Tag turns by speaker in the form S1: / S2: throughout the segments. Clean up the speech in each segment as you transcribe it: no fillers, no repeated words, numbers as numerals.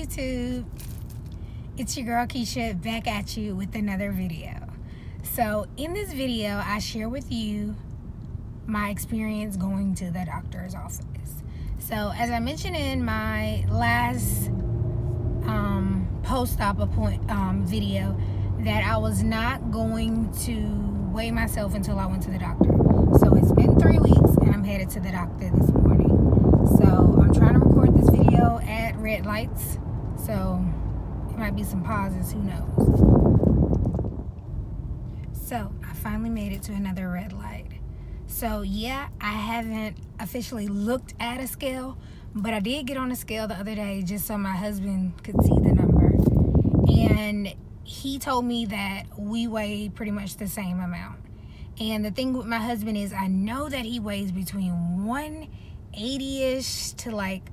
S1: YouTube, it's your girl Kesha back at you with another video. So in this video I share with you my experience going to the doctor's office. So as I mentioned in my last post-op video, that I was not going to weigh myself until I went to the doctor. So it's been 3 weeks and I'm headed to the doctor this morning. So I'm trying to record this video at red lights, so it might be some pauses, who knows. So I finally made it to another red light. So yeah, I haven't officially looked at a scale, but I did get on a scale the other day just so my husband could see the number. And he told me that we weigh pretty much the same amount. And the thing with my husband is I know that he weighs between 180-ish to like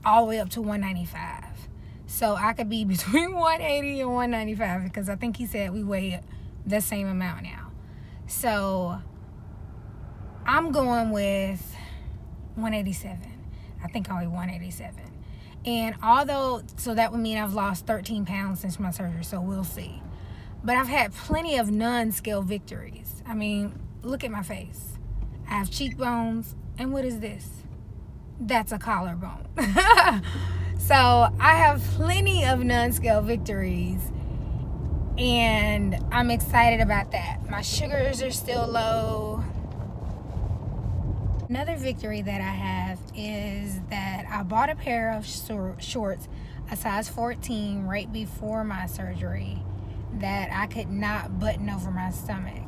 S1: all the way up to 195. So I could be between 180 and 195 because I think he said we weigh the same amount now. So I'm going with 187. I think I weigh 187. And so that would mean I've lost 13 pounds since my surgery, so we'll see. But I've had plenty of non-scale victories. I mean, look at my face. I have cheekbones, and what is this? That's a collarbone. So I have plenty of non-scale victories, and I'm excited about that. My sugars are still low. Another victory that I have is that I bought a pair of shorts, a size 14, right before my surgery that I could not button over my stomach.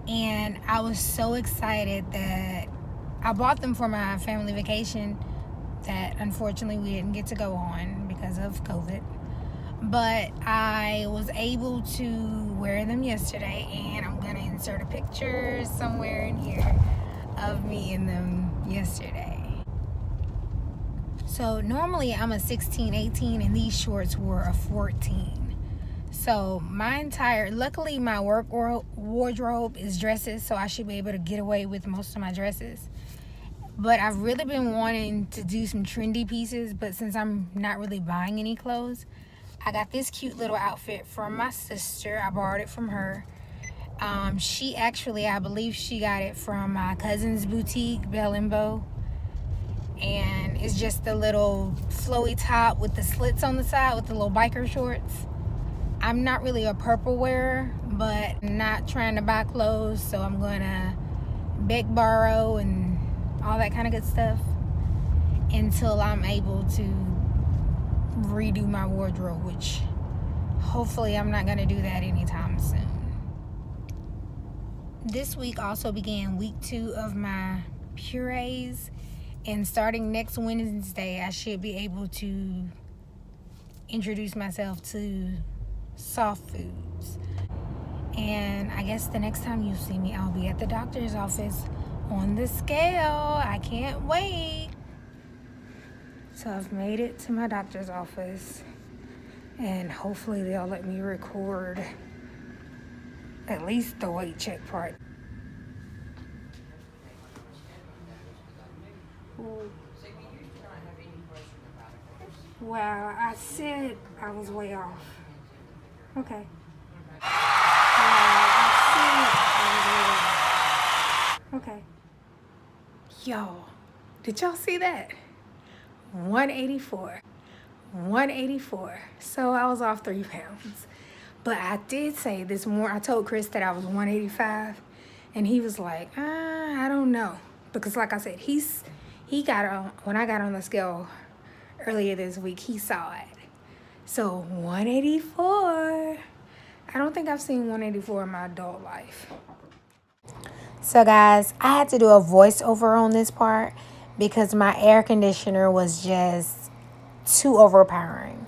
S1: And I was so excited that I bought them for my family vacation that unfortunately we didn't get to go on because of COVID. But I was able to wear them yesterday, and I'm going to insert a picture somewhere in here of me in them yesterday. So normally I'm a 16, 18, and these shorts were a 14. So luckily my work wardrobe is dresses, so I should be able to get away with most of my dresses. But I've really been wanting to do some trendy pieces, but since I'm not really buying any clothes, I got this cute little outfit from my sister. I borrowed it from her. She actually, I believe she got it from my cousin's boutique, Belle and Bow. And it's just a little flowy top with the slits on the side with the little biker shorts. I'm not really a purple wearer, but I'm not trying to buy clothes, so I'm going to beg, borrow, and all that kind of good stuff until I'm able to redo my wardrobe, which hopefully I'm not going to do that anytime soon. This week also began week 2 of my purees, and starting next Wednesday I should be able to introduce myself to soft foods. And I guess the next time you see me, I'll be at the doctor's office on the scale. I can't wait. So I've made it to my doctor's office, and hopefully they'll let me record at least the weight check part. Wow, I said I was way off. Okay. Okay. Yo, did y'all see that? 184. 184. So I was off 3 pounds. But I did say this morning, I told Chris that I was 185, and he was like, I don't know. Because like I said, he got on, when I got on the scale earlier this week, he saw it. So 184. I don't think I've seen 184 in my adult life. So guys, I had to do a voiceover on this part because my air conditioner was just too overpowering.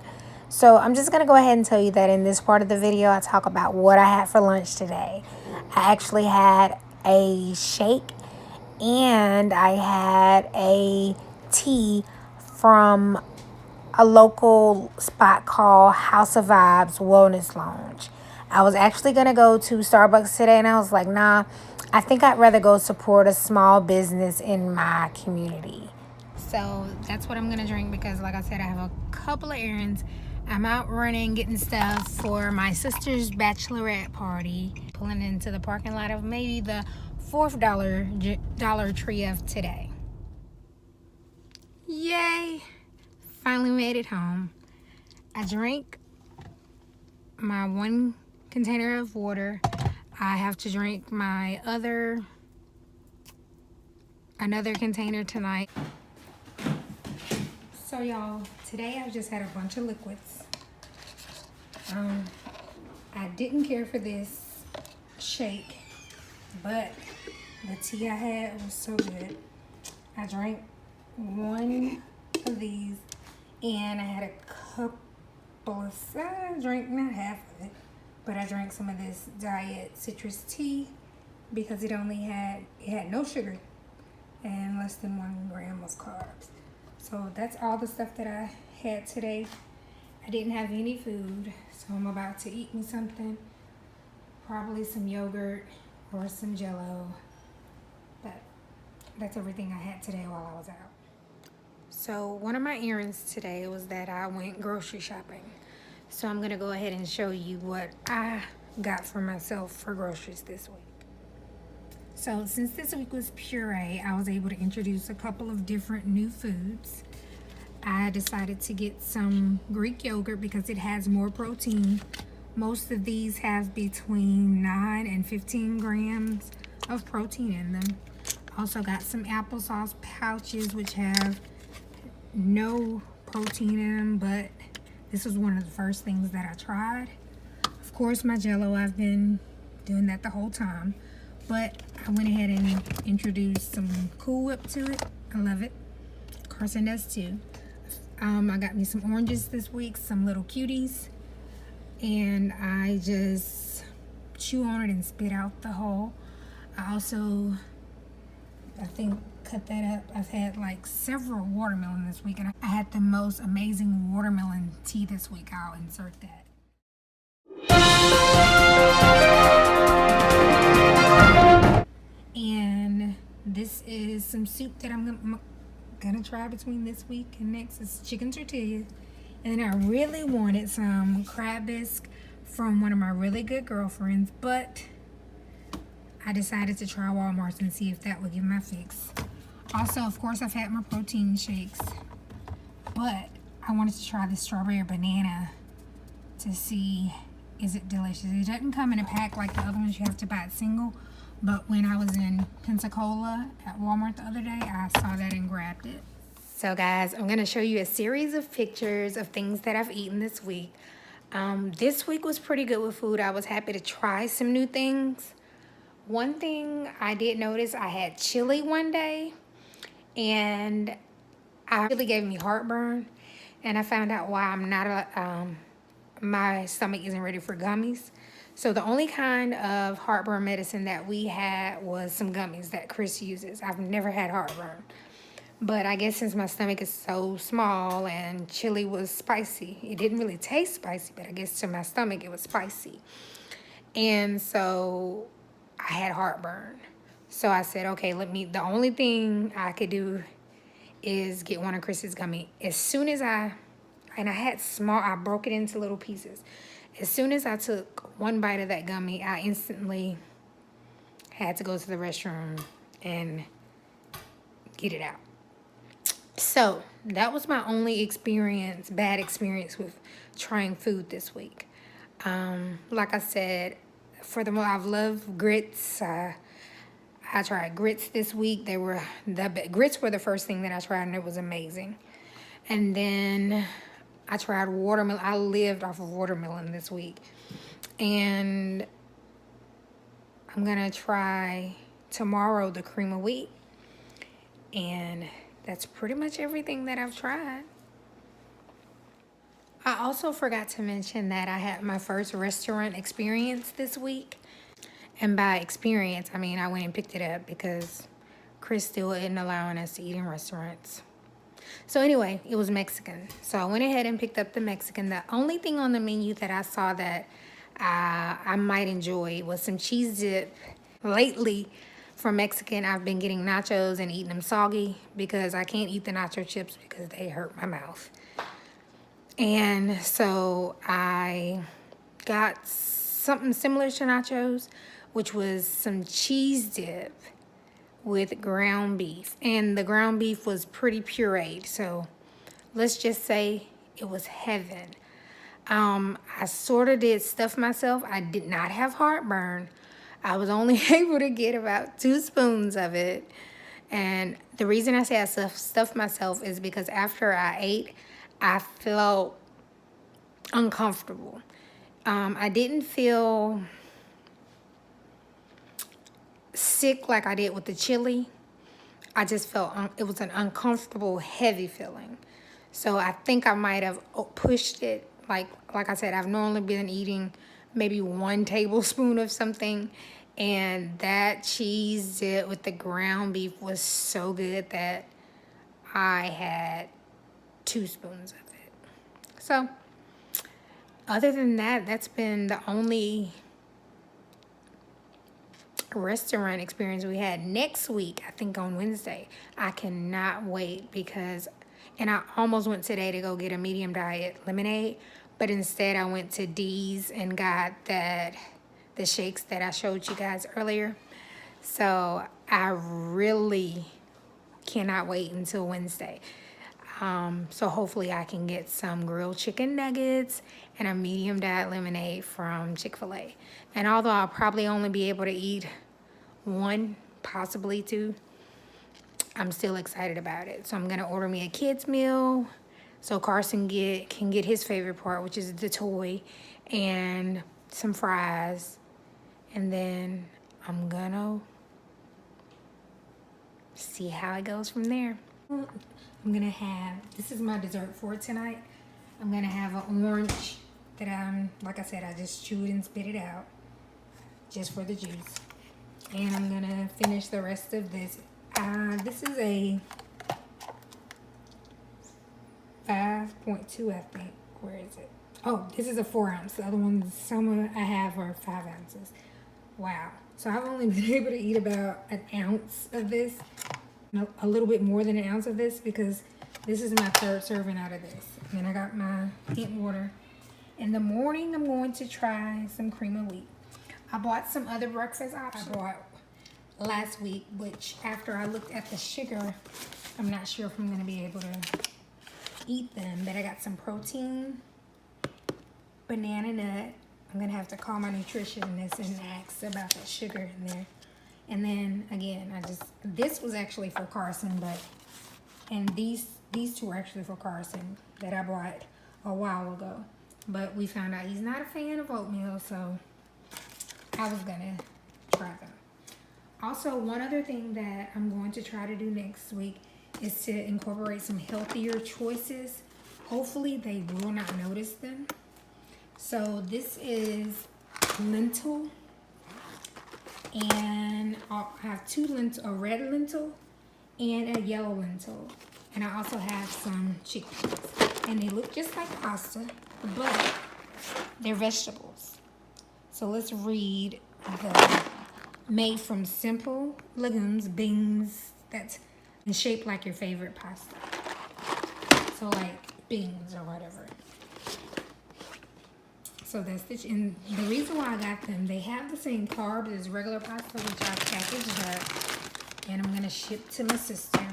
S1: So I'm just going to go ahead and tell you that in this part of the video, I talk about what I had for lunch today. I actually had a shake, and I had a tea from a local spot called House of Vibes Wellness Lounge. I was actually going to go to Starbucks today, and I was like, nah, I think I'd rather go support a small business in my community. So that's what I'm gonna drink because, like I said, I have a couple of errands. I'm out running, getting stuff for my sister's bachelorette party. Pulling into the parking lot of maybe the fourth Dollar Tree of today. Yay! Finally made it home. I drank my one container of water. I have to drink my another container tonight. So y'all, today I've just had a bunch of liquids. I didn't care for this shake, but the tea I had was so good. I drank one of these, and I had a couple of, I drank not half of it, but I drank some of this diet citrus tea because it had no sugar and less than 1 gram of carbs. So that's all the stuff that I had today. I didn't have any food, so I'm about to eat me something. Probably some yogurt or some Jell-O. But that's everything I had today while I was out. So one of my errands today was that I went grocery shopping. So I'm gonna go ahead and show you what I got for myself for groceries this week. So since this week was Puree, I was able to introduce a couple of different new foods. I decided to get some Greek yogurt because it has more protein. Most of these have between 9 and 15 grams of protein in them. Also got some applesauce pouches which have no protein in them, but this was one of the first things that I tried. Of course, my Jell-O, I've been doing that the whole time, but I went ahead and introduced some Cool Whip to it. I love it. Carson does too. I got me some oranges this week, some little cuties, and I just chew on it and spit out the whole. I also, I think, cut that up. I've had like several watermelon this week, and I had the most amazing watermelon tea this week. I'll insert that. And this is some soup that I'm gonna try between this week and next. It's chicken tortillas. And then I really wanted some crab bisque from one of my really good girlfriends, but I decided to try Walmart's and see if that would give my fix. Also, of course, I've had my protein shakes, but I wanted to try the strawberry banana to see, is it delicious? It doesn't come in a pack like the other ones. You have to buy it single. But when I was in Pensacola at Walmart the other day, I saw that and grabbed it. So guys, I'm gonna show you a series of pictures of things that I've eaten this week. This week was pretty good with food. I was happy to try some new things. One thing I did notice, I had chili one day, and it really gave me heartburn. And I found out why. I'm not my stomach isn't ready for gummies. So the only kind of heartburn medicine that we had was some gummies that Chris uses. I've never had heartburn. But I guess since my stomach is so small and chili was spicy, it didn't really taste spicy, but I guess to my stomach it was spicy. And so I had heartburn. So I said, okay, the only thing I could do is get one of Chris's gummy. As soon as I broke it into little pieces. As soon as I took one bite of that gummy, I instantly had to go to the restroom and get it out. So that was my only bad experience with trying food this week. Like I said, I've loved grits. I tried grits this week. Grits were the first thing that I tried, and it was amazing. And then I tried watermelon. I lived off of watermelon this week. And I'm going to try tomorrow the cream of wheat. And that's pretty much everything that I've tried. I also forgot to mention that I had my first restaurant experience this week. And by experience, I mean I went and picked it up because Chris still isn't allowing us to eat in restaurants. So anyway, it was Mexican. So I went ahead and picked up the Mexican. The only thing on the menu that I saw that I might enjoy was some cheese dip. Lately, from Mexican, I've been getting nachos and eating them soggy because I can't eat the nacho chips because they hurt my mouth. And so I got something similar to nachos, which was some cheese dip with ground beef. And the ground beef was pretty pureed. So let's just say it was heaven. I sort of did stuff myself. I did not have heartburn. I was only able to get about 2 spoons of it. And the reason I say I stuffed myself is because after I ate, I felt uncomfortable. I didn't feel sick like I did with the chili. I just felt it was an uncomfortable, heavy feeling. So I think I might have pushed it. Like I said, I've normally been eating maybe 1 tablespoon of something, and that cheese dip with the ground beef was so good that I had 2 spoons of it. So other than that, that's been the only restaurant experience we had. Next week, I think on Wednesday, I cannot wait because, and I almost went today to go get a medium diet lemonade, but instead I went to D's and got the shakes that I showed you guys earlier. So I really cannot wait until Wednesday. So hopefully I can get some grilled chicken nuggets and a medium diet lemonade from Chick-fil-A. And although I'll probably only be able to eat 1, possibly 2, I'm still excited about it. So I'm gonna order me a kid's meal so Carson can get his favorite part, which is the toy, and some fries. And then I'm gonna see how it goes from there. I'm gonna have, this is my dessert for tonight. I'm gonna have an orange that like I said, I just chewed and spit it out just for the juice. And I'm gonna finish the rest of this. This is a 5.2, I think. Where is it? Oh, this is a 4 ounce. The other ones, some I have are 5 ounces. Wow. So I've only been able to eat about 1 ounce of this. No, a little bit more than 1 ounce of this because this is my 3rd serving out of this. And then I got my hot water. In the morning, I'm going to try some cream of wheat. I bought some other breakfast options I bought last week, which after I looked at the sugar, I'm not sure if I'm going to be able to eat them. But I got some protein, banana nut. I'm going to have to call my nutritionist and ask about that sugar in there. And then again, this was actually for Carson, and these 2 were actually for Carson that I bought a while ago. But we found out he's not a fan of oatmeal, so I was gonna try them. Also, one other thing that I'm going to try to do next week is to incorporate some healthier choices. Hopefully they will not notice them. So this is lentil. And I'll have 2 lentil, a red lentil and a yellow lentil. And I also have some chickpeas. And they look just like pasta, but they're vegetables. So let's read the made from simple legumes, beans, that's shaped like your favorite pasta. So like beans or whatever. So that's the, and the reason why I got them, they have the same carbs as regular pasta, which I packaged up, and I'm gonna ship to my sister.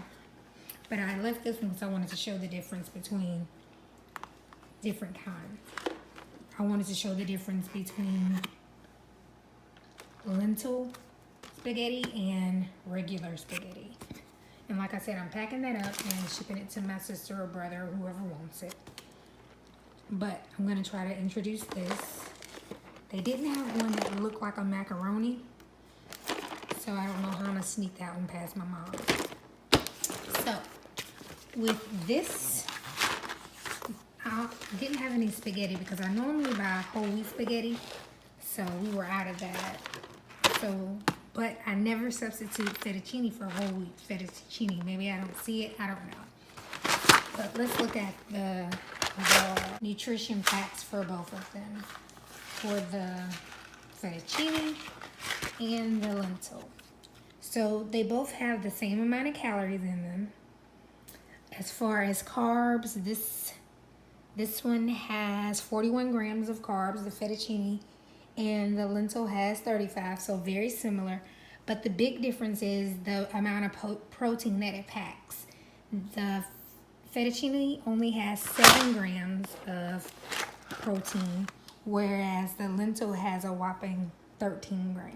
S1: But I left this one because I wanted to show the difference between different kinds. I wanted to show the difference between lentil spaghetti and regular spaghetti. And like I said, I'm packing that up and shipping it to my sister or brother, whoever wants it. But I'm going to try to introduce this. They didn't have one that looked like a macaroni. So I don't know how I'm going to sneak that one past my mom. So with this, I didn't have any spaghetti because I normally buy whole wheat spaghetti. So we were out of that. So, but I never substitute fettuccine for whole wheat fettuccine. Maybe I don't see it. I don't know. But let's look at the nutrition facts for both of them. For the fettuccine and the lentil. So they both have the same amount of calories in them. As far as carbs, this one has 41 grams of carbs, the fettuccine, and the lentil has 35, so very similar. But the big difference is the amount of protein that it packs. The fettuccine only has 7 grams of protein, whereas the lentil has a whopping 13 grams.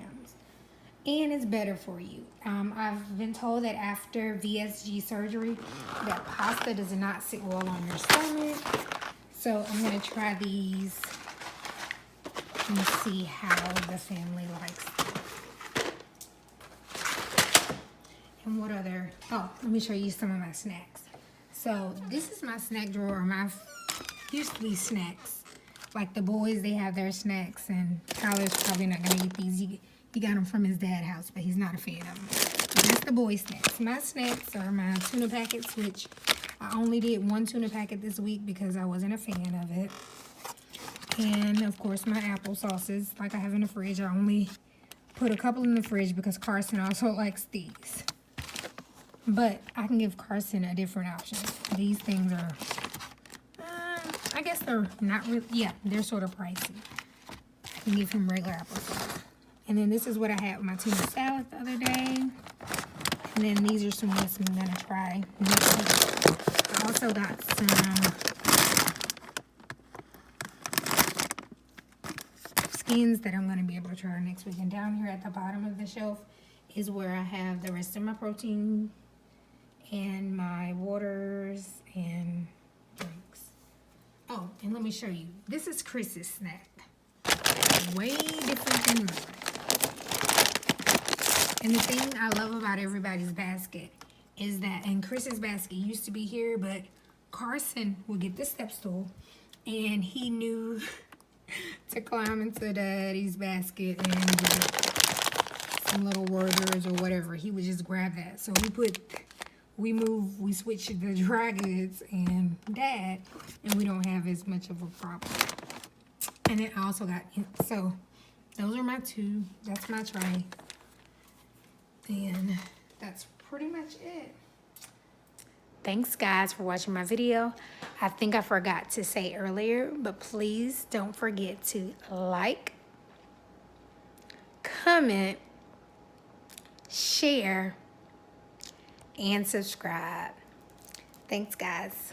S1: And it's better for you. I've been told that after VSG surgery, that pasta does not sit well on your stomach. So I'm gonna try these and see how the family likes them. And what other, oh, let me show you some of my snacks. So this is my snack drawer. My used to be snacks. Like the boys, they have their snacks, and Tyler's probably not gonna eat these. He got them from his dad's house, but he's not a fan of them. But that's the boy snacks. My snacks are my tuna packets, which I only did 1 tuna packet this week because I wasn't a fan of it. And of course my apple sauces, like I have in the fridge. I only put a couple in the fridge because Carson also likes these. But I can give Carson a different option. These things are, I guess they're not really, yeah, they're sort of pricey. I can give him regular applesauce. And then this is what I had with my tuna salad the other day. And then these are some ones I'm gonna try next week. I also got some skins that I'm gonna be able to try next week. And down here at the bottom of the shelf is where I have the rest of my protein and my waters and drinks. Oh, and let me show you. This is Chris's snack. Way different than mine. And the thing I love about everybody's basket is that, and Chris's basket used to be here, but Carson would get the step stool and he knew to climb into Daddy's basket and get some little Werther's or whatever. He would just grab that. So we switched the dry goods and Dad, and we don't have as much of a problem. And then I also got, so those are my 2. That's my tray. And that's pretty much it. Thanks guys for watching my video. I think I forgot to say earlier, but please don't forget to like, comment, share, and subscribe. Thanks guys.